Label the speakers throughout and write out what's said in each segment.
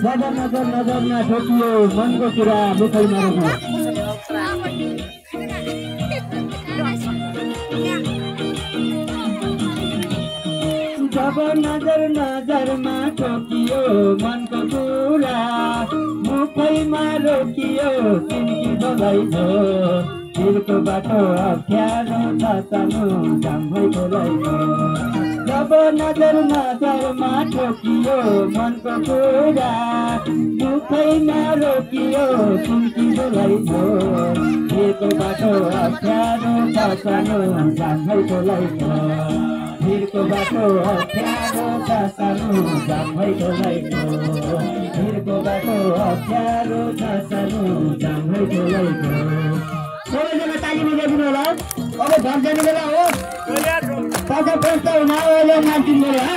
Speaker 1: नजर नजर नजरमा ठोकियो मनको कुरा मुखैमा रोक्यो जब नजर नजरमा ठोकियो मनको कुरा मुखैमा रोकियो तिनकी बोलाइ भो तिरको बाटो अप्ठ्यारो छ सानो जाम भइको लैको जब नजर नजरमा ठोकियो मनको कुरा मुखैमा रोकियो तिनकी बोलाइ भो तिरको बाटो अप्ठ्यारो छ सानो जाम भइको लैको तिरको बाटो अप्ठ्यारो छ सानो जाम भइको लैको तिरको बाटो अप्ठ्यारो छ सानो जाम भइको लैको सबैजना ताली बजाइदिनु होला अब घर जाने बेला हो पैसा पैसा हुन अहिले नाच्दिनु पऱ्यो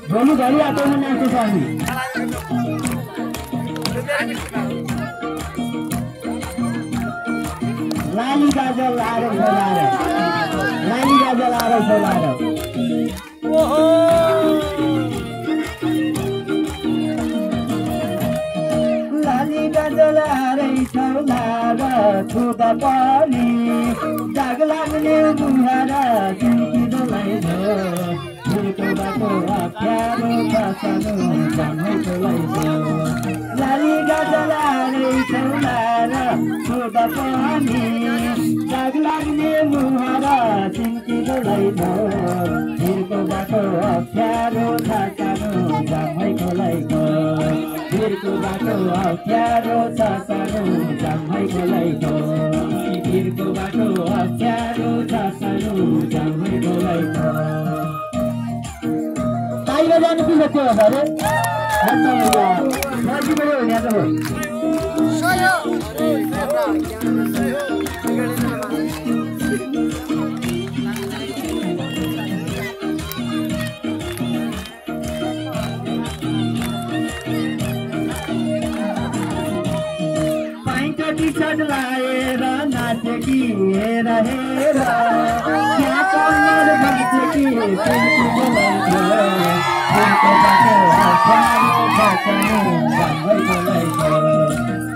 Speaker 1: भोलिभरि आफैमा नाच्दैछ हामी लाली गाजल आएर बोलाएर लाली गाजल आएर बोलाएर लाली गाजल आरै छौलार छुदा पनि जाग लाग्ने बुहार तिनकी डोलाइ भो तिरको बाटो अप्ठ्यारो छ सानो जाम भइको लैको लाली गाजल आरै छौलार छुदा पनि जाग लाग्ने बुहार तिनकी डोलाइ भो तिरको बाटो अप्ठ्यारो छ सानो जाम भइको लैको तिरको बाटो अप्ठ्यारो छ सानो जाम भइको लैको तिरको बाटो अप्ठ्यारो छ सानो जाम भइको लैको बाहिर जानु कि जस्तो हो अरे सजिलो हो यहाँ त हो टी-शर्ट लाएर नाचे कि हेर हेर क्या कमर बाँचे कि तिनको बोलाइको तिनको बाटो अप्ठ्यारो छ सानो जाम भइको लैको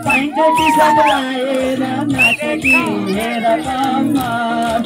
Speaker 1: पाइन्छ टी-शर्ट लाएर नाचे कि हेर कमर